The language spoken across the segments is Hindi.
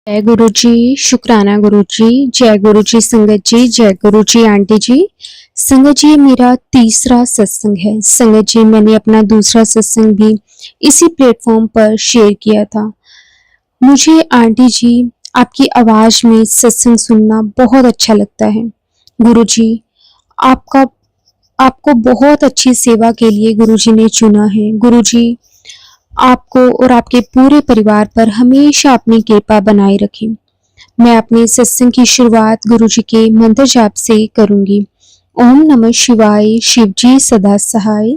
जय गुरु जी, शुक्राना गुरु जी, जय गुरु जी संगत जी, जय गुरु जी आंटी जी। संगत जी मेरा तीसरा सत्संग है। संगत जी मैंने अपना दूसरा सत्संग भी इसी प्लेटफॉर्म पर शेयर किया था। मुझे आंटी जी आपकी आवाज में सत्संग सुनना बहुत अच्छा लगता है। गुरु जी आपका आपको बहुत अच्छी सेवा के लिए गुरु जी ने चुना है। गुरु जी आपको और आपके पूरे परिवार पर हमेशा अपनी कृपा बनाए रखें। मैं अपने सत्संग की शुरुआत गुरु जी के मंत्र जाप से करूंगी। ओम नमः शिवाय, शिव जी सदा सहाय।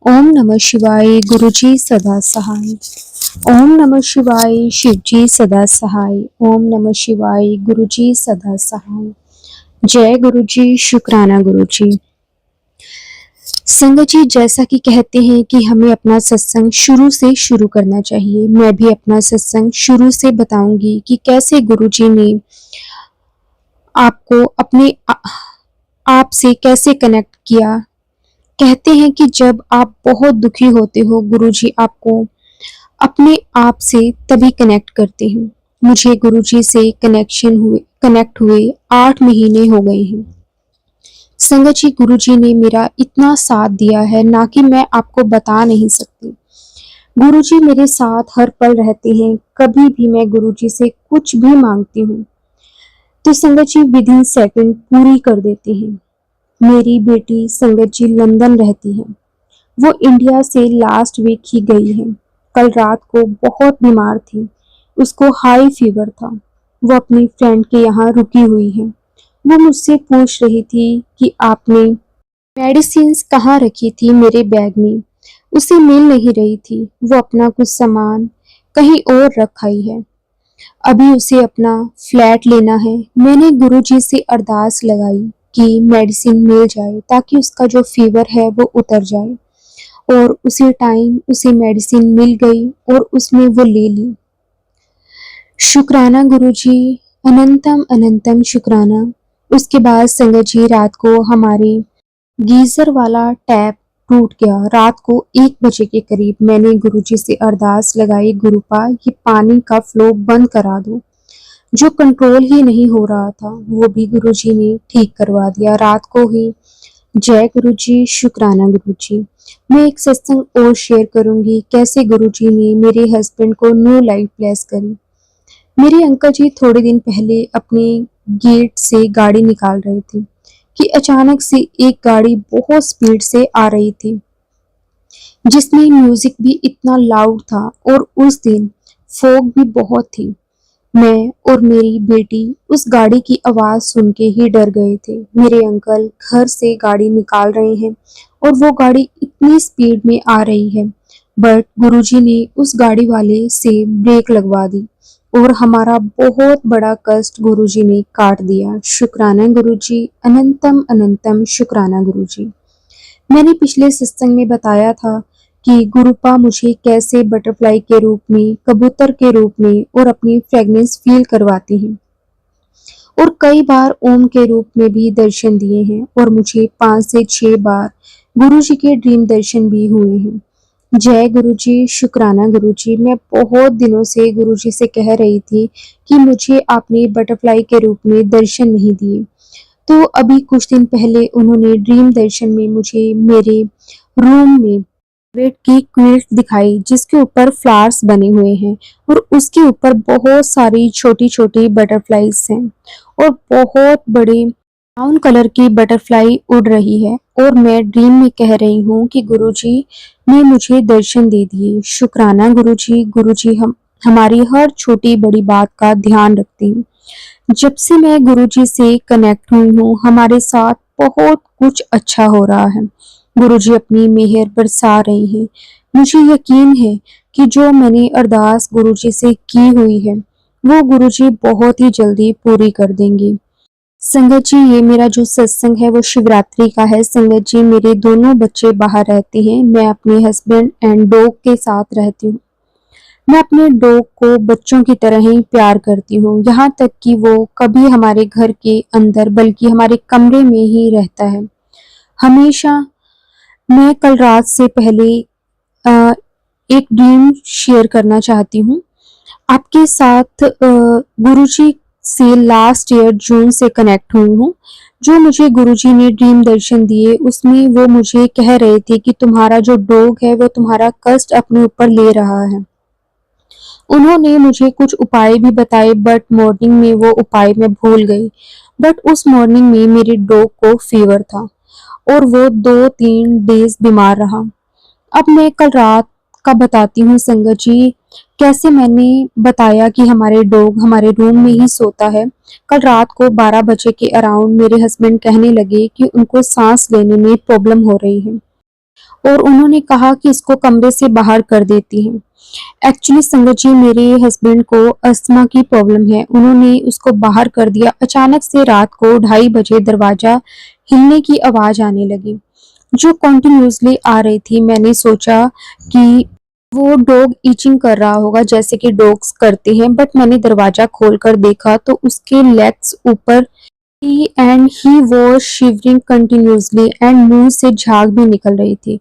ओम नमः शिवाय, गुरु जी सदा सहाय। ओम नमः शिवाय, शिव जी सदा सहाय। ओम नमः शिवाय, गुरु जी सदा सहाय। जय गुरु जी, शुक्राना गुरु जी। संगत जी जैसा कि कहते हैं कि हमें अपना सत्संग शुरू से शुरू करना चाहिए। मैं भी अपना सत्संग शुरू से बताऊंगी कि कैसे गुरु जी ने आपको अपने आप से कैसे कनेक्ट किया। कहते हैं कि जब आप बहुत दुखी होते हो गुरु जी आपको अपने आप से तभी कनेक्ट करते हैं। मुझे गुरु जी से कनेक्ट हुए 8 महीने हो गए हैं। संगत जी गुरु जी ने मेरा इतना साथ दिया है ना कि मैं आपको बता नहीं सकती। गुरु जी मेरे साथ हर पल रहते हैं। कभी भी मैं गुरु जी से कुछ भी मांगती हूँ तो संगत जी विद इन सेकंड पूरी कर देते हैं। मेरी बेटी संगत जी लंदन रहती है। वो इंडिया से लास्ट वीक ही गई है। कल रात को बहुत बीमार थी। उसको हाई फीवर था। वो अपनी फ्रेंड के यहाँ रुकी हुई है। वो मुझसे पूछ रही थी कि आपने मेडिसिन्स कहाँ रखी थी मेरे बैग में। उसे मिल नहीं रही थी। वो अपना कुछ सामान कहीं और रख आई है। अभी उसे अपना फ्लैट लेना है। मैंने गुरुजी से अरदास लगाई कि मेडिसिन मिल जाए ताकि उसका जो फीवर है वो उतर जाए। और उसी टाइम उसे मेडिसिन मिल गई और उसने वो ले ली। शुक्राना गुरुजी, अनंतम अनंतम शुक्राना। उसके बाद संगत जी रात को हमारे गीजर वाला टैप टूट गया। रात को 1 बजे के करीब मैंने गुरुजी से अरदास लगाई, गुरुपा ये पानी का फ्लो बंद करा दो। जो कंट्रोल ही नहीं हो रहा था वो भी गुरुजी ने ठीक करवा दिया रात को ही। जय गुरुजी, शुक्राना गुरुजी। मैं एक सत्संग और शेयर करूंगी कैसे गुरुजी ने मेरे हस्बैंड को न्यू लाइफ ब्लेस करी। मेरे अंकल जी थोड़े दिन पहले अपने गेट से गाड़ी निकाल रहे थे कि अचानक से एक गाड़ी बहुत स्पीड से आ रही थी जिसमें म्यूजिक भी इतना लाउड था और उस दिन फॉग भी बहुत थी। मैं और मेरी बेटी उस गाड़ी की आवाज सुन के ही डर गए थे। मेरे अंकल घर से गाड़ी निकाल रहे हैं और वो गाड़ी इतनी स्पीड में आ रही है बट गुरुजी ने उस गाड़ी वाले से ब्रेक लगवा दी और हमारा बहुत बड़ा कष्ट गुरुजी ने काट दिया। शुक्राना गुरुजी, अनंतम अनंतम शुक्राना गुरुजी। मैंने पिछले सत्संग में बताया था कि गुरुपा मुझे कैसे बटरफ्लाई के रूप में, कबूतर के रूप में और अपनी फ्रेगनेंस फील करवाती हैं और कई बार ओम के रूप में भी दर्शन दिए हैं और मुझे 5 से 6 बार गुरुजी के ड्रीम दर्शन भी हुए हैं। जय गुरुजी, शुक्राना गुरुजी। मैं बहुत दिनों से गुरुजी से कह रही थी कि मुझे आपने बटरफ्लाई के रूप में दर्शन नहीं दिए। तो अभी कुछ दिन पहले उन्होंने ड्रीम दर्शन में मुझे मेरे रूम में वेट की क्विल्ट दिखाई जिसके ऊपर फ्लावर्स बने हुए हैं और उसके ऊपर बहुत सारी छोटी छोटी बटरफ्लाईज हैं और बहुत बड़ी ब्राउन कलर की बटरफ्लाई उड़ रही है और मैं ड्रीम में कह रही हूँ कि गुरुजी ने मुझे दर्शन दे दिए। शुक्राना गुरुजी। गुरुजी हम हमारी हर छोटी बड़ी बात का ध्यान रखते हैं। जब से मैं गुरुजी से कनेक्ट हुई हूँ हमारे साथ बहुत कुछ अच्छा हो रहा है। गुरुजी अपनी मेहर बरसा रहे हैं। मुझे यकीन है कि जो मैंने अरदास गुरुजी से की हुई है वो गुरुजी बहुत ही जल्दी पूरी कर देंगे। संगत जी ये मेरा जो सत्संग है वो शिवरात्रि का है। संगत जी मेरे दोनों बच्चे बाहर रहते हैं। मैं अपने हस्बैंड एंड डॉग के साथ रहती हूँ। मैं अपने डॉग को बच्चों की तरह ही प्यार करती हूँ, यहाँ तक कि वो कभी हमारे घर के अंदर बल्कि हमारे कमरे में ही रहता है हमेशा। मैं कल रात से पहले एक ड्रीम शेयर करना चाहती हूँ। आपके साथ गुरुजी से लास्ट ईयर जून से कनेक्ट हुई हूँ। जो मुझे गुरुजी ने ड्रीम दर्शन दिए उसमें वो मुझे कह रहे थे कि तुम्हारा जो डॉग है वो तुम्हारा कष्ट अपने ऊपर ले रहा है। उन्होंने मुझे कुछ उपाय भी बताए बट मॉर्निंग में वो उपाय मैं भूल गई। बट उस मॉर्निंग में मेरे डॉग को फीवर था और वो 2-3 डेज़ बीमार रहा। अब मैं कल रात का बताती हूँ संगत जी, कैसे मैंने बताया कि हमारे डॉग हमारे रूम में ही सोता है। कल रात को 12 बजे के अराउंड मेरे हस्बैंड कहने लगे कि उनको सांस लेने में प्रॉब्लम हो रही है और उन्होंने कहा कि इसको कमरे से बाहर कर देती हैं। एक्चुअली संगत जी मेरे हस्बैंड को अस्थमा की प्रॉब्लम है। उन्होंने उसको बाहर कर दिया। अचानक से रात को 2:30 बजे दरवाजा हिलने की आवाज आने लगी जो कंटिन्यूअसली आ रही थी। मैंने सोचा कि वो डॉग ईचिंग कर रहा होगा जैसे कि डॉग्स करते हैं, बट मैंने दरवाजा खोलकर देखा तो उसके लेग्स ऊपर ही and he was shivering continuously and मुंह से झाग भी निकल रही थी।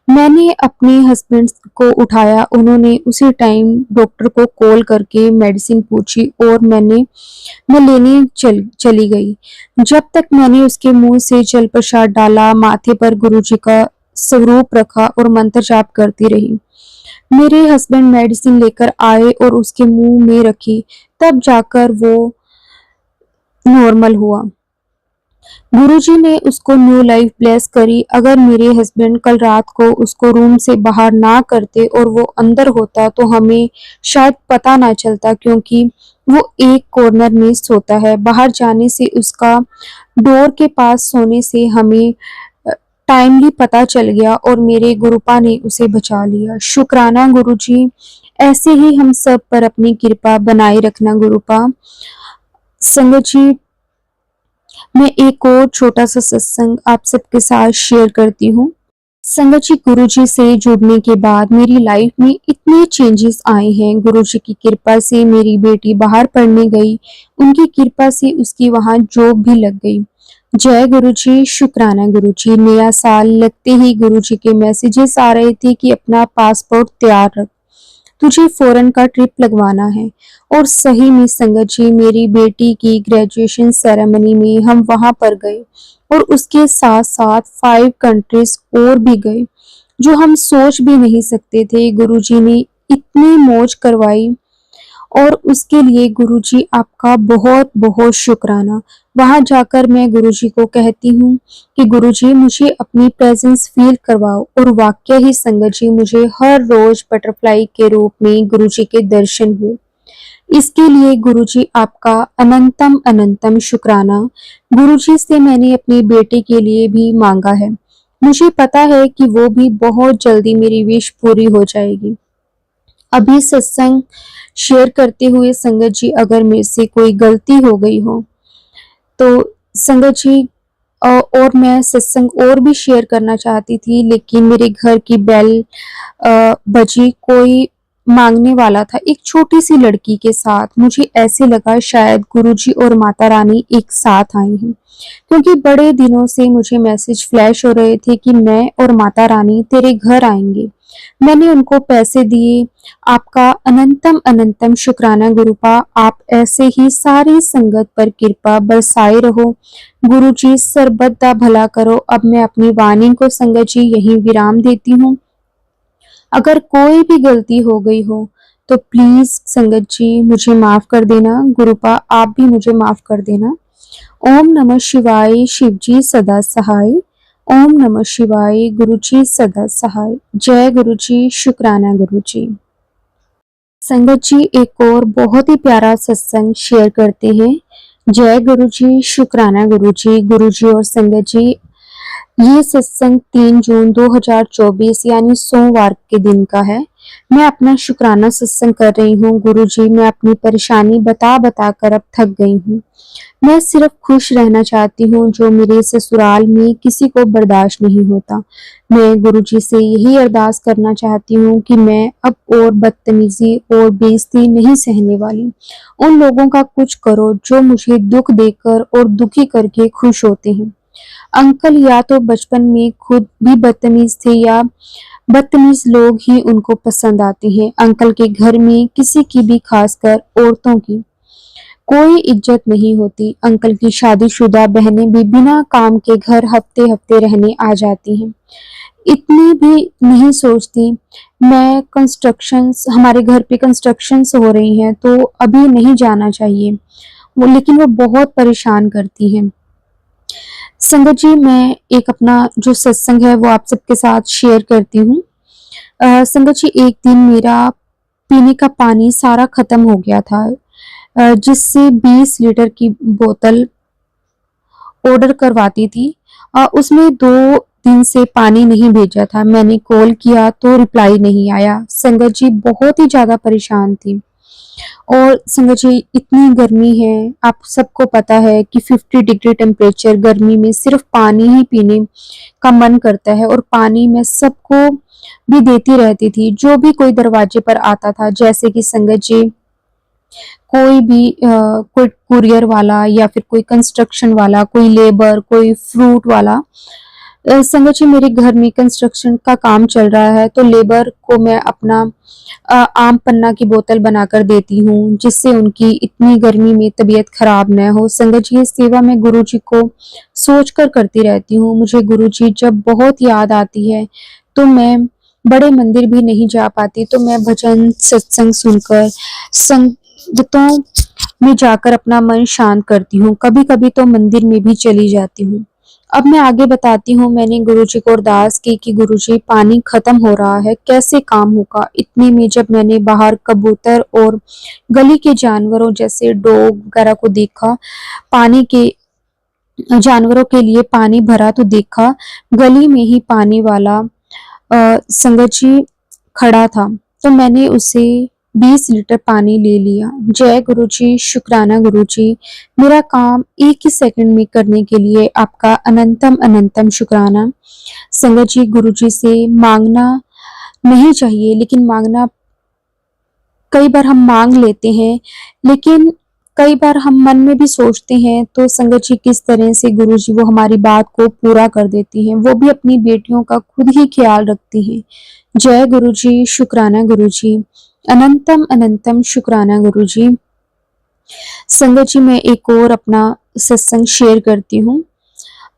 मैंने अपने हस्बैंड को उठाया। उन्होंने उसी टाइम डॉक्टर को कॉल करके मेडिसिन पूछी और मैं लेने चली गई। जब तक मैंने उसके मुंह से जल प्रसाद डाला, माथे पर गुरुजी का स्वरूप रखा और मंत्र जाप करती रही। मेरे हस्बैंड मेडिसिन लेकर आए और उसके मुंह में रखी, तब जाकर वो नॉर्मल हुआ। गुरुजी ने उसको न्यू लाइफ ब्लेस करी। अगर मेरे हस्बैंड कल रात को उसको रूम से बाहर ना करते और वो अंदर होता तो हमें शायद पता ना चलता, क्योंकि वो एक कॉर्नर में सोता है। बाहर जाने से उसका डोर के पास सोने से हमें टाइमली पता चल गया और मेरे गुरुपा ने उसे बचा लिया। शुक्राना गुरुजी, ऐसे ही हम सब पर अपनी कृपा बनाए रखना गुरुपा। संगत जी, मैं एक और छोटा सा सत्संग आप सबके साथ शेयर करती हूँ। संगत जी, गुरुजी से जुड़ने के बाद मेरी लाइफ में इतने चेंजेस आए हैं। गुरुजी की कृपा से मेरी बेटी बाहर पढ़ने गई, उनकी कृपा से उसकी वहाँ जॉब भी लग गई। जय गुरुजी, शुक्राना गुरुजी। नया साल लगते ही गुरुजी के मैसेजेस आ रहे थे कि अपना पासपोर्ट तैयार रख, तुझे फॉरेन का ट्रिप लगवाना है। और सही में संगत जी, मेरी बेटी की ग्रेजुएशन सेरेमनी में हम वहां पर गए और उसके साथ साथ 5 कंट्रीज और भी गए जो हम सोच भी नहीं सकते थे। गुरुजी ने इतनी मौज करवाई और उसके लिए गुरुजी आपका बहुत बहुत शुक्राना। वहां जाकर मैं गुरुजी को कहती हूँ कि गुरुजी मुझे अपनी प्रेजेंस फील करवाओ, और वाकई ही संगत जी मुझे हर रोज बटरफ्लाई के रूप में गुरुजी के दर्शन हुए। इसके लिए गुरुजी आपका अनंतम अनंतम शुक्राना। गुरुजी से मैंने अपने बेटे के लिए भी मांगा है। मुझे पता है कि वो भी बहुत जल्दी मेरी विश पूरी हो जाएगी। अभी सत्संग शेयर करते हुए संगत जी अगर मेरे से कोई गलती हो गई हो तो संगत जी, और मैं सत्संग और भी शेयर करना चाहती थी, लेकिन मेरे घर की बेल बजी। कोई मांगने वाला था एक छोटी सी लड़की के साथ। मुझे ऐसे लगा शायद गुरुजी और माता रानी एक साथ आई हैं, क्योंकि बड़े दिनों से मुझे मैसेज फ्लैश हो रहे थे कि मैं और माता रानी तेरे घर आएंगे। मैंने उनको पैसे दिए। आपका अनंतम अनंतम शुक्राना गुरुपा। आप ऐसे ही सारी संगत पर कृपा बरसाए रहो। गुरुजी सर्बत दा भला करो। अब मैं अपनी वाणी को संगत जी यहीं विराम देती हूँ। अगर कोई भी गलती हो गई हो तो प्लीज संगत जी मुझे माफ कर देना। गुरुपा आप भी मुझे माफ कर देना। ओम नमः शिवाय। शिवजी सदा सहाय। ओम नमः शिवाय। गुरुजी सदा सहाय। जय गुरुजी, शुक्राना गुरुजी। संगत जी, एक और बहुत ही प्यारा सत्संग शेयर करते हैं। जय गुरुजी, शुक्राना गुरुजी। गुरुजी और संगत जी, ये सत्संग 3 जून 2024 यानी सोमवार के दिन का है। मैं अपना शुक्राना सत्संग कर रही हूँ। गुरुजी, मैं अपनी परेशानी बता बता कर अब थक गई हूँ। मैं सिर्फ खुश रहना चाहती हूँ, जो मेरे ससुराल में किसी को बर्दाश्त नहीं होता। मैं गुरुजी से यही अरदास करना चाहती हूँ कि मैं अब और बदतमीजी और बेइज्जती नहीं सहने वाली। उन लोगों का कुछ करो जो मुझे दुख देकर और दुखी करके खुश होते हैं। अंकल या तो बचपन में खुद भी बदतमीज थे या बदतमीज लोग ही उनको पसंद आते हैं। अंकल के घर में किसी की भी, खासकर औरतों की, कोई इज्जत नहीं होती। अंकल की शादीशुदा बहनें भी बिना काम के घर हफ्ते हफ्ते रहने आ जाती हैं। इतनी भी नहीं सोचती मैं कंस्ट्रक्शंस हमारे घर पे कंस्ट्रक्शंस हो रही हैं तो अभी नहीं जाना चाहिए। लेकिन वो बहुत परेशान करती हैं। संगत जी, मैं एक अपना जो सत्संग है वो आप सबके साथ शेयर करती हूँ। संगत जी, एक दिन मेरा पीने का पानी सारा खत्म हो गया था, जिससे 20 लीटर की बोतल ऑर्डर करवाती थी। उसमें 2 दिन से पानी नहीं भेजा था। मैंने कॉल किया तो रिप्लाई नहीं आया। संगत जी बहुत ही ज़्यादा परेशान थी। और संगत जी, इतनी गर्मी है, आप सबको पता है कि 50 डिग्री टेम्परेचर गर्मी में सिर्फ पानी ही पीने का मन करता है। और पानी मैं सबको भी देती रहती थी, जो भी कोई दरवाजे पर आता था। जैसे कि संगत जी, कोई कुरियर वाला या फिर कोई कंस्ट्रक्शन वाला, कोई लेबर, कोई फ्रूट वाला। संगत जी, मेरे घर में कंस्ट्रक्शन का काम चल रहा है तो लेबर को मैं अपना आम पन्ना की बोतल बनाकर देती हूँ, जिससे उनकी इतनी गर्मी में तबीयत खराब न हो। संगत जी, ये सेवा मैं गुरु जी को सोच कर करती रहती हूँ। मुझे गुरु जी जब बहुत याद आती है तो मैं बड़े मंदिर भी नहीं जा पाती, तो मैं भजन सत्संग सुनकर, संगतों में जाकर अपना मन शांत करती हूँ। कभी कभी तो मंदिर में भी चली जाती हूँ। अब मैं आगे बताती हूँ। मैंने गुरुजी को अरदास की कि गुरुजी, पानी खत्म हो रहा है, कैसे काम होगा। इतने में जब मैंने बाहर कबूतर और गली के जानवरों जैसे डॉग वगैरह को देखा, पानी के जानवरों के लिए पानी भरा, तो देखा गली में ही पानी वाला संगत जी खड़ा था। तो मैंने उसे 20 लीटर पानी ले लिया। जय गुरुजी, शुक्राना गुरुजी, मेरा काम एक ही सेकंड में करने के लिए आपका अनंतम अनंतम शुक्राना। संगत जी, गुरुजी से मांगना नहीं चाहिए, लेकिन मांगना, कई बार हम मांग लेते हैं, लेकिन कई बार हम मन में भी सोचते हैं। तो संगत जी, किस तरह से गुरुजी वो हमारी बात को पूरा कर देती हैं। वो भी अपनी बेटियों का खुद ही ख्याल रखती हैं। जय गुरुजी, शुक्राना गुरुजी, अनंतम अनंतम शुक्राना गुरुजी। संगत जी, मैं एक और अपना सत्संग शेयर करती हूँ।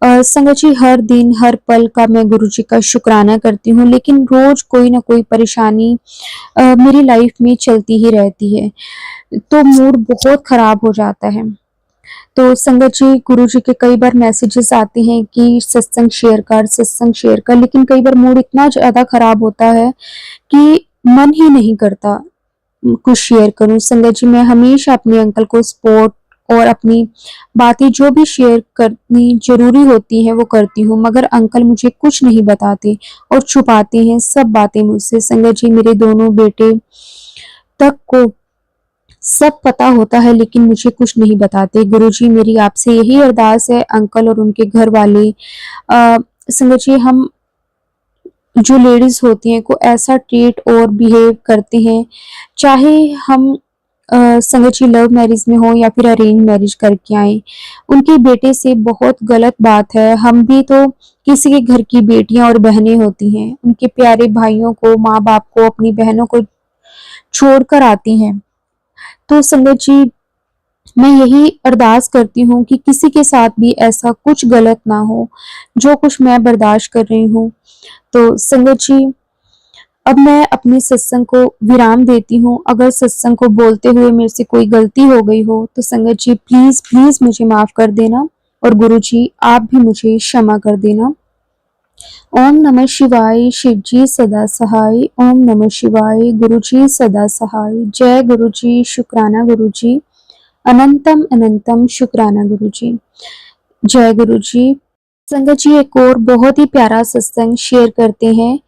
संगत जी, हर दिन हर पल का मैं गुरु जी का शुक्राना करती हूँ, लेकिन रोज कोई ना कोई परेशानी मेरी लाइफ में चलती ही रहती है, तो मूड बहुत खराब हो जाता है। तो संगत जी, गुरु जी के कई बार मैसेजेस आते हैं कि सत्संग शेयर कर, सत्संग शेयर कर, लेकिन कई बार मूड इतना ज्यादा खराब होता है कि मन ही नहीं करता कुछ शेयर करूं। संगत जी, मैं हमेशा अपने अंकल को सपोर्ट और अपनी बातें जो भी शेयर करनी जरूरी होती है वो करती हूँ, मगर अंकल मुझे कुछ नहीं बताते और छुपाते हैं सब बातें मुझसे। संगत जी, मेरे दोनों बेटे तक को सब पता होता है, लेकिन मुझे कुछ नहीं बताते। गुरुजी, मेरी आपसे यही अरदास है, अंकल और उनके घर वाले, संगत जी, हम जो लेडीज होती हैं को ऐसा ट्रीट और बिहेव करते हैं, चाहे हम संगत जी लव मैरिज में हो या फिर अरेंज मैरिज करके आए, उनके बेटे से बहुत गलत बात है। हम भी तो किसी के घर की बेटियां और बहनें होती हैं, उनके प्यारे भाइयों को, माँ बाप को, अपनी बहनों को छोड़कर आती हैं। तो संगत जी, मैं यही अरदास करती हूँ कि किसी के साथ भी ऐसा कुछ गलत ना हो, जो कुछ मैं बर्दाश्त कर रही हूँ। तो संगत जी, अब मैं अपने सत्संग को विराम देती हूँ। अगर सत्संग को बोलते हुए मेरे से कोई गलती हो गई हो तो संगत जी प्लीज प्लीज मुझे माफ कर देना, और गुरु जी आप भी मुझे क्षमा कर देना। ओम नमः शिवाय, शिव जी सदा सहाय। ओम नमः शिवाय, गुरु जी सदा सहाय। जय गुरु जी, शुक्राना गुरु जी, अनंतम अनंतम शुक्राना गुरु जी। जय गुरु जी। संगत जी, एक और बहुत ही प्यारा सत्संग शेयर करते हैं।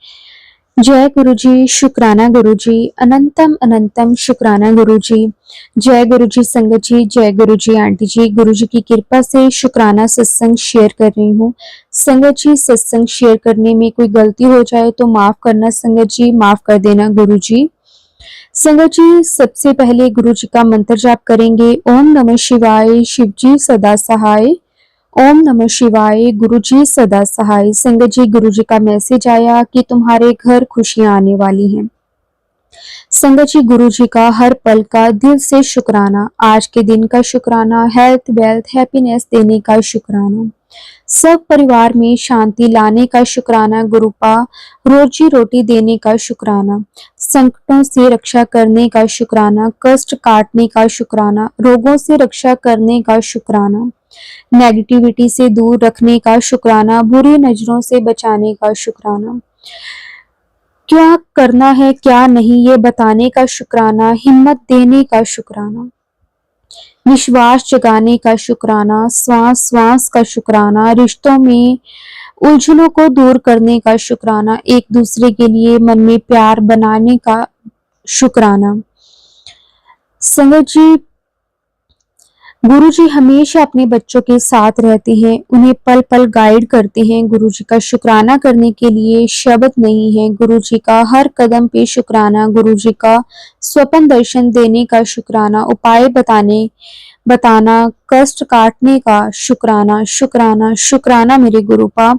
जय गुरु जी, शुक्राना गुरु जी, अनंतम अनंतम शुक्राना गुरु जी। जय गुरु जी संगत जी, जय गुरु जी आंटी जी। गुरु जी की कृपा से शुक्राना सत्संग शेयर कर रही हूँ। संगत जी, सत्संग शेयर करने में कोई गलती हो जाए तो माफ करना संगत जी, माफ कर देना गुरु जी। संगत जी, सबसे पहले गुरु जी का मंत्र जाप करेंगे। ओम नमः शिवाय, शिव जी सदा सहाय। ओम नमः शिवाय। गुरुजी सदा सहाय। संगत जी, गुरुजी का मैसेज आया कि तुम्हारे घर खुशियां आने वाली हैं। संगत जी, गुरुजी का हर पल का दिल से शुक्राना। आज के दिन का शुक्राना, हेल्थ वेल्थ हैप्पीनेस देने का शुक्राना, सब परिवार में शांति लाने का शुक्राना। गुरुपा रोजी रोटी देने का शुक्राना, संकटों से रक्षा करने का शुक्राना, कष्ट काटने का शुक्राना, रोगों से रक्षा करने का शुक्राना, नेगेटिविटी से दूर रखने का शुक्राना, बुरी नजरों से बचाने का शुक्राना, क्या करना है क्या नहीं ये बताने का शुक्राना, हिम्मत देने का शुक्राना, विश्वास जगाने का शुक्राना, श्वास श्वास का शुक्राना, रिश्तों में उलझनों को दूर करने का शुक्राना, एक दूसरे के लिए मन में प्यार बनाने का शुक्राना। संगत जी, गुरुजी हमेशा अपने बच्चों के साथ रहते हैं, उन्हें पल पल गाइड करते हैं। गुरुजी का शुक्राना करने के लिए शब्द नहीं है। गुरुजी का हर कदम पे शुक्राना, गुरुजी का स्वप्न दर्शन देने का शुक्राना, उपाय बताना, कष्ट काटने का शुक्राना, शुक्राना शुक्राना मेरे गुरुपा।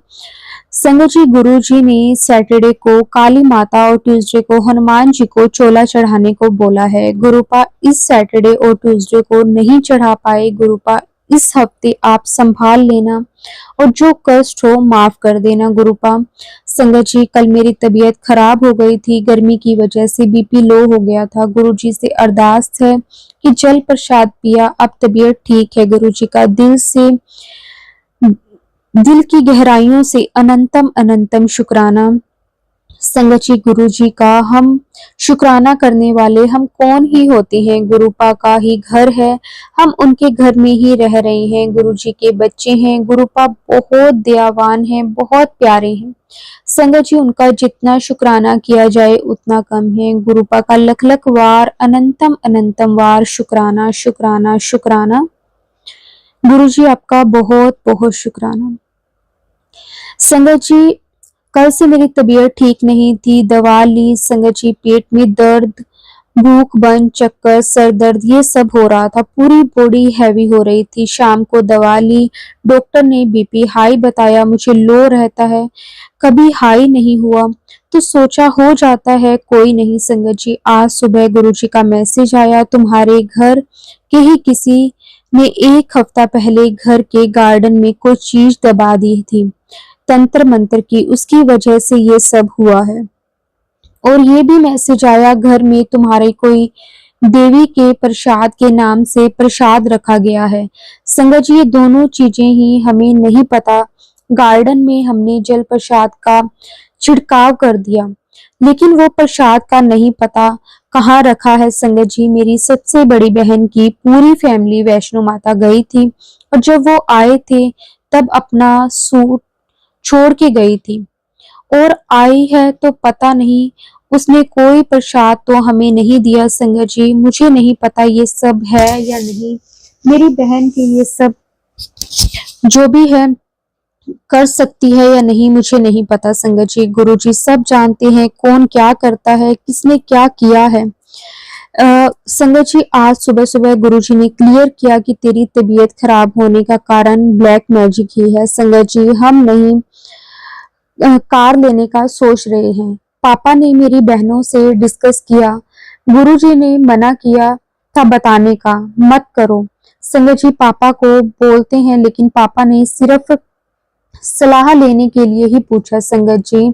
संगत जी, गुरु जी ने सैटरडे को काली माता और ट्यूसडे को हनुमान जी को चोला चढ़ाने को बोला है। गुरुपा इस सैटरडे और ट्यूसडे को नहीं चढ़ा पाए। गुरुपा इस हफ्ते आप संभाल लेना और जो कष्ट हो माफ कर देना। गुरुपा संगत जी, कल मेरी तबीयत खराब हो गई थी, गर्मी की वजह से बीपी लो हो गया था। गुरु जी से अरदास है कि जल प्रसाद पिया, अब तबीयत ठीक है। गुरु जी का दिल की गहराइयों से अनंतम अनंतम शुक्राना। संगत जी, गुरु जी का हम शुक्राना करने वाले हम कौन ही होते हैं। गुरुपा का ही घर है, हम उनके घर में ही रह रहे हैं। गुरु जी के बच्चे हैं। गुरुपा बहुत दयावान हैं, बहुत प्यारे हैं। संगत जी, उनका जितना शुक्राना किया जाए उतना कम है। गुरुपा का लख लख वार अनंतम अनंतम वार शुक्राना शुक्राना शुक्राना। गुरु जी, आपका बहुत बहुत शुक्राना। संगत जी, कल से मेरी तबीयत ठीक नहीं थी, दवा ली। संगत जी, पेट में दर्द, भूख बंद, चक्कर, सर दर्द ये सब हो रहा था, पूरी बॉडी हैवी हो रही थी। शाम को दवा ली, डॉक्टर ने बीपी हाई बताया, मुझे लो रहता है, कभी हाई नहीं हुआ तो सोचा हो जाता है, कोई नहीं। संगत जी, आज सुबह गुरुजी का मैसेज आया, तुम्हारे घर के ही किसी ने 1 हफ्ता पहले घर के गार्डन में कुछ चीज दबा दी थी, तंत्र मंत्र की, उसकी वजह से ये सब हुआ है। और ये भी मैसेज आया, घर में तुम्हारे कोई देवी के प्रसाद के नाम से प्रसाद रखा गया है। संगत जी, ये दोनों चीजें ही हमें नहीं पता। गार्डन में हमने जल प्रसाद का छिड़काव कर दिया, लेकिन वो प्रसाद का नहीं पता कहाँ रखा है। संगत जी, मेरी सबसे बड़ी बहन की पूरी फैमिली वैष्णो माता गई थी और जब वो आए थे तब अपना सूट छोड़ के गई थी और आई है तो पता नहीं, उसने कोई प्रसाद तो हमें नहीं दिया। संगत जी, मुझे नहीं पता ये सब है या नहीं, मेरी बहन के ये सब जो भी है कर सकती है या नहीं मुझे नहीं पता। संगत जी, गुरु जी सब जानते हैं कौन क्या करता है, किसने क्या किया है। संगत जी, आज सुबह सुबह गुरुजी ने क्लियर किया कि तेरी तबीयत खराब होने का कारण ब्लैक मैजिक ही है। संगत जी, हम नहीं कार लेने का सोच रहे हैं। पापा ने मेरी बहनों से डिस्कस किया, गुरुजी ने मना किया था बताने का, मत करो। संगत जी, पापा को बोलते हैं लेकिन पापा ने सिर्फ सलाह लेने के लिए ही पूछा। संगत जी,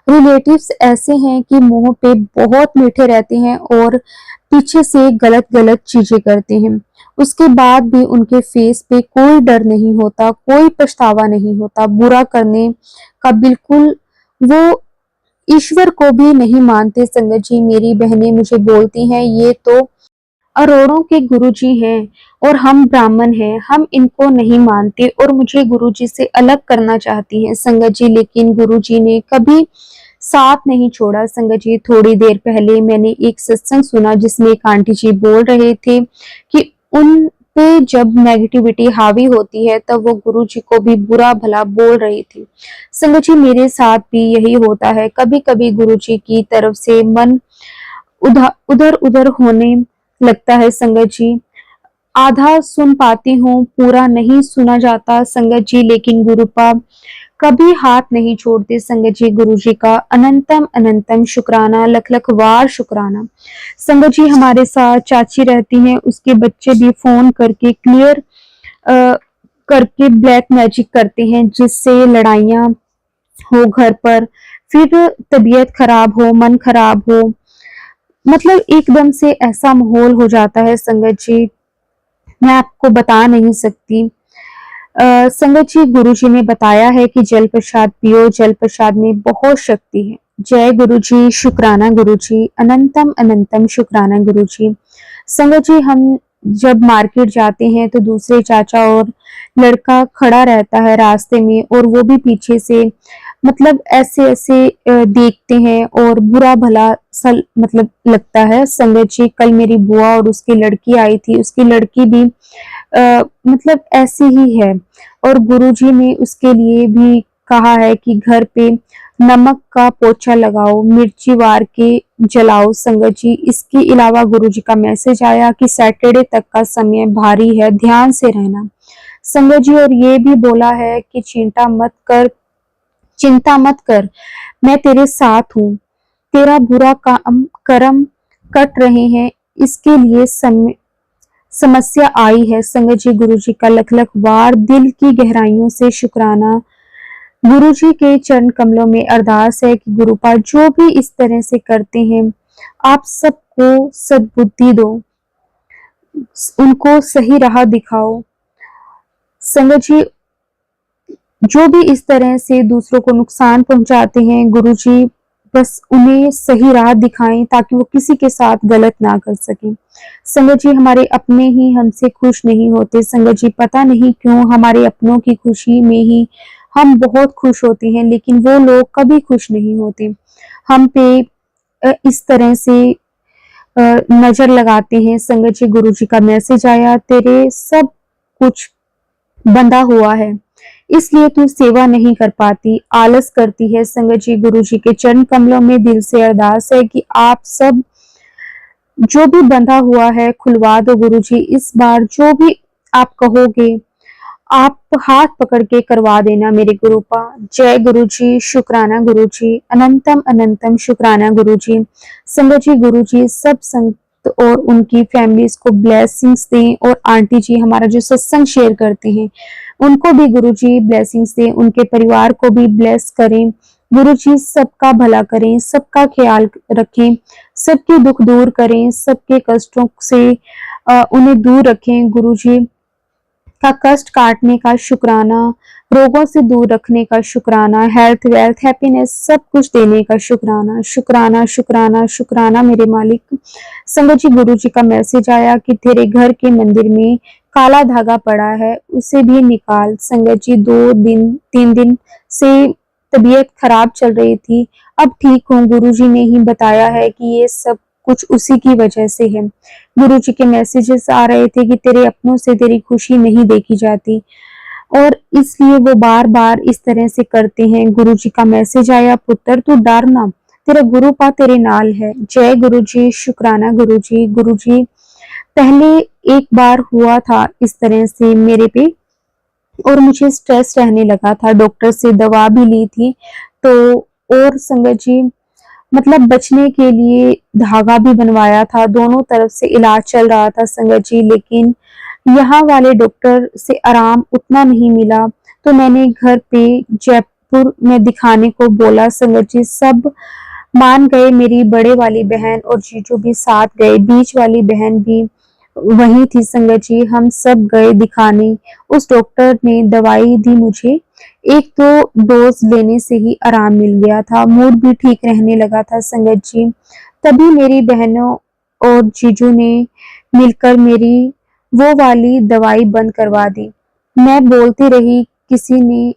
रिलेटिव्स ऐसे हैं कि मुंह पे बहुत मीठे रहते हैं और पीछे से गलत गलत चीजें करते हैं, उसके बाद भी उनके फेस पे कोई डर नहीं होता, कोई पछतावा नहीं होता बुरा करने का। बिल्कुल वो ईश्वर को भी नहीं मानते। संगत जी, मेरी बहनें मुझे बोलती हैं ये तो अरोड़ों के गुरुजी हैं और हम ब्राह्मण हैं, हम इनको नहीं मानते और मुझे गुरुजी से अलग करना चाहती हैं। संगत जी, लेकिन गुरुजी ने कभी साथ नहीं छोड़ा। संगत जी, थोड़ी देर पहले मैंने एक सत्संग सुना जिसमें एक आंटी जी बोल रहे थे कि उन पे जब नेगेटिविटी हावी होती है तब वो गुरु जी को भी बुरा भला बोल रही थी। संगत जी, मेरे साथ भी यही होता है, कभी कभी गुरु जी की तरफ से मन उधर उधर होने लगता है। संगत जी, आधा सुन पाती हूँ, पूरा नहीं सुना जाता संगत जी, लेकिन गुरुपा कभी हाथ नहीं छोड़ते संगत जी। गुरु जी का अनंतम अनंतम शुक्राना, लख लख वार शुक्राना। संगत जी हमारे साथ चाची रहती हैं, उसके बच्चे भी फोन करके क्लियर करके ब्लैक मैजिक करते हैं, जिससे लड़ाइयाँ हो घर पर, फिर तबीयत खराब हो, मन खराब हो, मतलब एकदम से ऐसा माहौल हो जाता है संगत जी, मैं आपको बता नहीं सकती। संगत जी गुरुजी ने बताया है कि जल प्रसाद पियो, जल प्रसाद में बहुत शक्ति है। जय गुरु जी, शुक्राना गुरु जी, अनंतम अनंतम शुक्राना गुरु जी। संगत जी हम जब मार्केट जाते हैं तो दूसरे चाचा और लड़का खड़ा रहता है रास्ते में, और वो भी पीछे से मतलब ऐसे ऐसे देखते हैं और बुरा भला सा मतलब लगता है। संगत जी कल मेरी बुआ और उसकी लड़की आई थी, उसकी लड़की भी मतलब ऐसी ही है, और गुरुजी ने उसके लिए भी कहा है कि घर पे नमक का पोछा लगाओ, मिर्ची वार के जलाओ संगत जी। इसके अलावा गुरुजी का मैसेज आया कि सैटरडे तक का समय भारी है, ध्यान से रहना संगत जी, और ये भी बोला है कि चिंता मत कर, मैं तेरे साथ हूँ, तेरा बुरा काम कर्म कट रहे हैं, इसके लिए समस्या आई है संगत जी। गुरु जी का लख लख वार दिल की गहराइयों से शुक्राना। गुरु जी के चरण कमलों में अरदास है कि गुरुपाद जो भी इस तरह से करते हैं, आप सबको सद्बुद्धि दो, उनको सही राह दिखाओ संगत जी। जो भी इस तरह से दूसरों को नुकसान पहुंचाते हैं, गुरुजी बस उन्हें सही राह दिखाएं ताकि वो किसी के साथ गलत ना कर सकें। संगत जी हमारे अपने ही हमसे खुश नहीं होते संगत जी, पता नहीं क्यों हमारे अपनों की खुशी में ही हम बहुत खुश होते हैं, लेकिन वो लोग कभी खुश नहीं होते हम पे, इस तरह से नजर लगाते हैं संगत जी। गुरुजी का मैसेज आया, तेरे सब कुछ बंधा हुआ है, इसलिए तू सेवा नहीं कर पाती, आलस करती है संगत जी। गुरु जी के चरण कमलों में दिल से अरदास है कि आप सब जो भी बंधा हुआ है खुलवा दो गुरु जी। इस बार जो भी आप कहोगे आप हाथ पकड़ के करवा देना मेरे गुरुपा। जय गुरु जी, शुक्राना गुरु जी, अनंतम अनंतम शुक्राना गुरु जी। संगत जी गुरु जी सब संत और उनकी फैमिलीज को ब्लेसिंग्स दें, और आंटी जी हमारा जो सत्संग शेयर करते हैं उनको भी गुरु जी ब्लेसिंग्स दें, उनके परिवार को भी ब्लेस करें गुरु जी, सबका भला करें, सबका ख्याल रखें, सबके दुख दूर करें, सबके कष्टों से उन्हें दूर रखें गुरु जी का कष्ट काटने का शुक्राना, रोगों से दूर रखने का शुक्राना, हेल्थ वेल्थ हैप्पीनेस सब कुछ देने का शुक्राना, शुक्राना शुक्राना शुक्राना मेरे मालिक। संगत जी गुरु जी का मैसेज आया कि तेरे घर के मंदिर में काला धागा पड़ा है, उसे भी निकाल संगत जी। 2 दिन 3 दिन से तबीयत खराब चल रही थी, अब ठीक हूँ। गुरु जी ने ही बताया है कि ये सब कुछ उसी की वजह से है। गुरु जी के मैसेजेस आ रहे थे कि तेरे अपनों से तेरी खुशी नहीं देखी जाती, और इसलिए वो बार बार इस तरह से करते हैं। गुरु जी का मैसेज आया, पुत्र तू डर ना, तेरा गुरु पा तेरे नाल है। जय गुरु जी, शुक्राना गुरु जी। गुरु जी पहले एक बार हुआ था इस तरह से मेरे पे, और मुझे स्ट्रेस रहने लगा था, डॉक्टर से दवा भी ली थी, तो और संगत जी मतलब बचने के लिए धागा भी बनवाया था, दोनों तरफ से इलाज चल रहा था संगत जी, लेकिन यहाँ वाले डॉक्टर से आराम उतना नहीं मिला, तो मैंने घर पे जयपुर में दिखाने को बोला संगत जी। सब मान गए, मेरी बड़े वाली बहन और जीजू भी साथ गए, बीच वाली बहन भी वही थी संगत जी, हम सब गए दिखाने। उस डॉक्टर ने दवाई दी मुझे, 1-2 डोज लेने से ही आराम मिल गया था, मूड भी ठीक रहने लगा था संगत जी। तभी मेरी बहनों और जीजू ने मिलकर मेरी वो वाली दवाई बंद करवा दी। मैं बोलती रही, किसी ने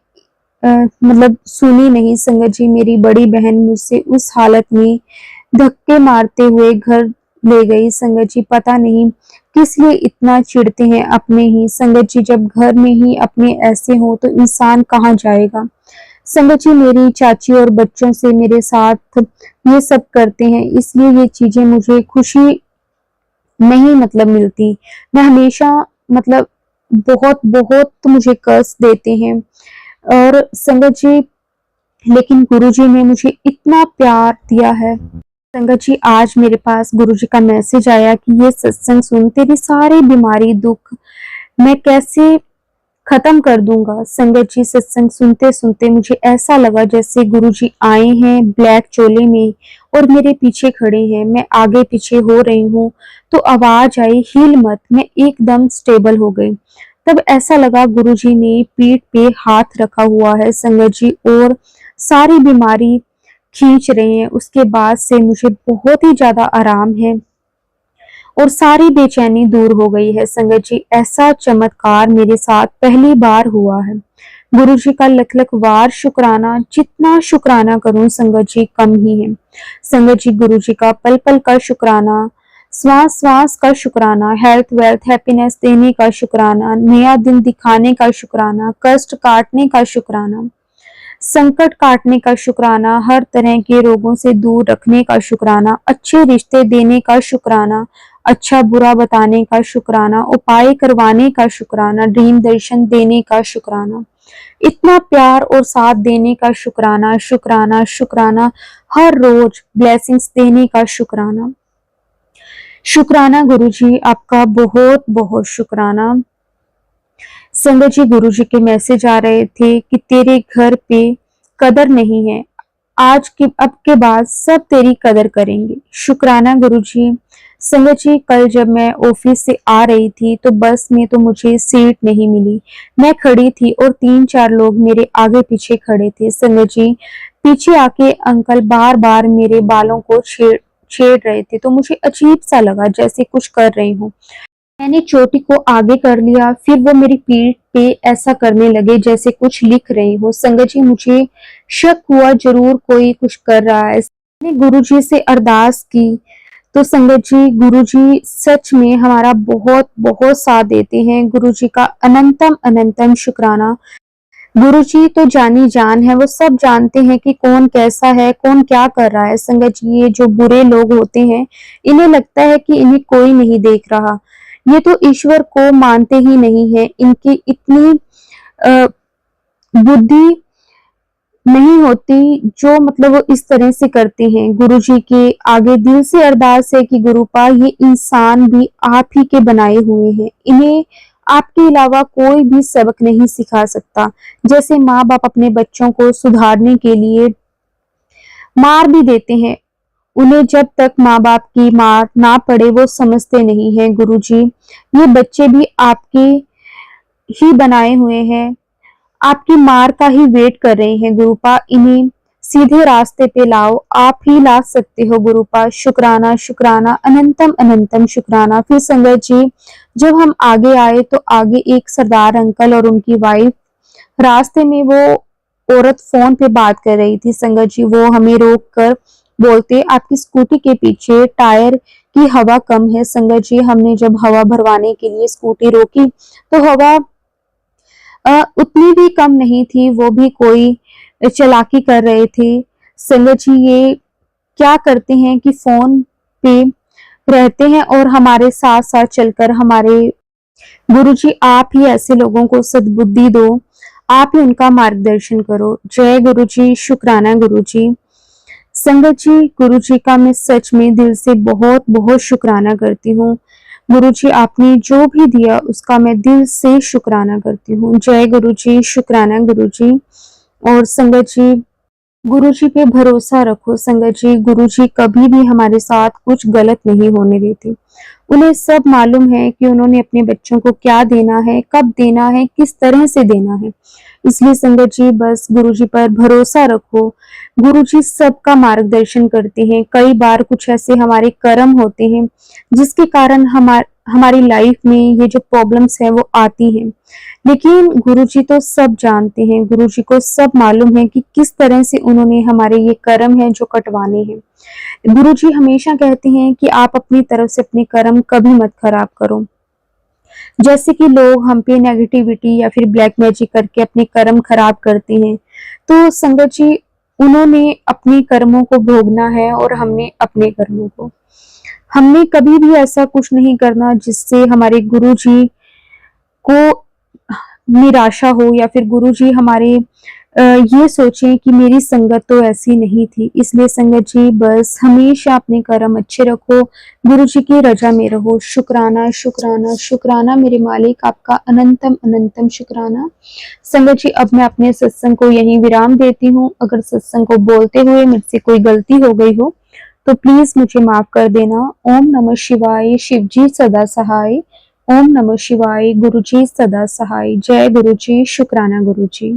मतलब सुनी नहीं संगत जी। मेरी बड़ी बहन मुझसे उस हालत में धक्के मारते हुए घर ले गई संगत जी। पता नहीं किस लिए इतना चिढ़ते हैं अपने ही संगत जी, जब घर में ही अपने ऐसे हो तो इंसान कहाँ जाएगा। संगत जी मेरी चाची और बच्चों से मेरे साथ ये सब करते हैं, इसलिए ये चीजें मुझे खुशी नहीं मतलब मिलती। मैं हमेशा मतलब बहुत बहुत मुझे कष्ट देते हैं। और संगत जी, लेकिन गुरुजी ने मुझे इतना प्यार दिया है। संगत जी, आज मेरे पास गुरुजी का मैसेज आया कि ये सत्संग सुन, तेरी सारी बीमारी दुख मैं कैसे खत्म कर दूंगा। संगत जी, सत्संग सुनते सुनते मुझे ऐसा लगा जैसे गुरुजी आए हैं ब्लैक चोले में और मेरे पीछे खड़े हैं। मैं आगे पीछे हो रही हूँ तो आवाज आई, हिल मत। मैं एकदम स्टेबल हो गई। तब ऐसा लगा गुरुजी ने पीठ पे हाथ रखा हुआ है संगत जी, और सारी बीमारी खींच रहे हैं। उसके बाद से मुझे बहुत ही ज्यादा आराम है और सारी बेचैनी दूर हो गई है। संगत जी, ऐसा चमत्कार मेरे साथ पहली बार हुआ है। गुरु जी का लख लख वार शुक्राना, जितना शुक्राना करूं संगत जी कम ही है। संगत जी, गुरु जी का पल पल का शुक्राना, श्वास श्वास का शुक्राना, हेल्थ वेल्थ हैप्पीनेस देने का शुक्राना, नया दिन दिखाने का शुक्राना, कष्ट काटने का शुक्राना, संकट काटने का शुक्राना, हर तरह के रोगों से दूर रखने का शुक्राना, अच्छे रिश्ते देने का शुक्राना, अच्छा बुरा बताने का शुक्राना, उपाय करवाने का शुक्राना, ड्रीम दर्शन देने का शुक्राना, इतना प्यार और साथ देने का शुक्राना, शुक्राना शुक्राना, हर रोज ब्लेसिंग्स देने का शुक्राना। शुक्राना गुरुजी, आपका बहुत बहुत शुक्राना। संगत जी, गुरुजी के मैसेज आ रहे थे कि तेरे घर पे कदर नहीं है, आज के अब के बाद सब तेरी कदर करेंगे। शुक्राना गुरुजी। संगत जी, कल जब मैं ऑफिस से आ रही थी तो बस में तो मुझे सीट नहीं मिली। मैं खड़ी थी और 3-4 लोग मेरे आगे पीछे खड़े थे। संगत जी, पीछे आके अंकल बार बार मेरे बालों को छेड़ छेड़ रहे थे, तो मुझे अजीब सा लगा जैसे कुछ कर रही हूँ। मैंने चोटी को आगे कर लिया, फिर वो मेरी पीठ पे ऐसा करने लगे जैसे कुछ लिख रही हो। संगत जी, मुझे शक हुआ जरूर कोई कुछ कर रहा है। मैंने गुरुजी से अरदास की तो संगत जी, गुरुजी सच में हमारा बहुत बहुत साथ देते हैं। गुरुजी का अनंतम अनंतम शुक्राना। गुरुजी तो जानी जान है, वो सब जानते हैं कि कौन कैसा है, कौन क्या कर रहा है। संगत जी, ये जो बुरे लोग होते हैं, इन्हें लगता है कि इन्हें कोई नहीं देख रहा। ये तो ईश्वर को मानते ही नहीं है। इनकी इतनी बुद्धि नहीं होती जो मतलब वो इस तरह से करते हैं। गुरुजी के आगे दिल से अरदास है कि गुरुपा, ये इंसान भी आप ही के बनाए हुए हैं, इन्हें आपके अलावा कोई भी सबक नहीं सिखा सकता। जैसे माँ बाप अपने बच्चों को सुधारने के लिए मार भी देते हैं, उन्हें जब तक माँ बाप की मार ना पड़े वो समझते नहीं है। गुरुजी, ये बच्चे भी आपके ही बनाए हुए हैं, आपकी मार का ही वेट कर रहे हैं। गुरुपा, इन्हें सीधे रास्ते पे लाओ, आप ही ला सकते हो गुरुपा। शुक्राना शुक्राना, अनंतम अनंतम शुक्राना। फिर संगत जी, जब हम आगे आए तो आगे एक सरदार अंकल और उनकी वाइफ, रास्ते में वो औरत फोन पे बात कर रही थी। संगत जी, वो हमें रोक कर बोलते, आपकी स्कूटी के पीछे टायर की हवा कम है। संगत जी, हमने जब हवा भरवाने के लिए स्कूटी रोकी तो हवा उतनी भी कम नहीं थी, वो भी कोई चालाकी कर रहे थे। संगत जी, ये क्या करते हैं कि फोन पे रहते हैं और हमारे साथ साथ चलकर हमारे गुरुजी, आप ही ऐसे लोगों को सद्बुद्धि दो, आप ही उनका मार्गदर्शन करो। जय गुरुजी, शुक्राना गुरुजी। संगत जी, गुरुजी का मैं सच में दिल से बहुत बहुत शुक्राना करती हूँ। गुरुजी, आपने जो भी दिया उसका मैं दिल से शुक्राना करती हूँ। जय गुरुजी, शुक्राना गुरुजी। और संगत जी, गुरुजी पे भरोसा रखो। संगत जी, गुरुजी कभी भी हमारे साथ कुछ गलत नहीं होने देते। उन्हें सब मालूम है कि उन्होंने अपने बच्चों को क्या देना है, कब देना है, किस तरह से देना है। इसलिए संगत जी, बस गुरुजी पर भरोसा रखो। गुरुजी सबका मार्गदर्शन करते हैं। कई बार कुछ ऐसे हमारे कर्म होते हैं जिसके कारण हमारी लाइफ में ये जो प्रॉब्लम्स है वो आती हैं, लेकिन गुरुजी तो सब जानते हैं। गुरुजी को सब मालूम है कि किस तरह से उन्होंने हमारे ये कर्म है जो कटवाने हैं। गुरुजी हमेशा कहते हैं कि आप अपनी तरफ से अपने कर्म कभी मत खराब करो। जैसे कि लोग हम पे नेगेटिविटी या फिर ब्लैक मैजिक करके अपने कर्म खराब करते हैं, तो संगत जी, उन्होंने अपने कर्मों को भोगना है और हमने अपने कर्मों को। हमने कभी भी ऐसा कुछ नहीं करना जिससे हमारे गुरुजी को निराशा हो या फिर गुरुजी हमारे ये सोचें कि मेरी संगत तो ऐसी नहीं थी। इसलिए संगत जी बस हमेशा अपने कर्म अच्छे रखो, गुरुजी की रज़ा में रहो। शुक्राना, शुक्राना, शुक्राना मेरे मालिक, आपका अनंतम अनंतम शुक्राना। संगत जी अब मैं अपने सत्संग को यहीं विराम देती हूँ। अगर सत्संग को बोलते हुए मुझसे कोई गलती हो गई हो तो प्लीज मुझे माफ कर देना। ओम नमः शिवाय, शिवजी सदा सहाय। ओम नमः शिवाय, गुरुजी सदा सहाय। जय गुरुजी, शुक्राना गुरुजी।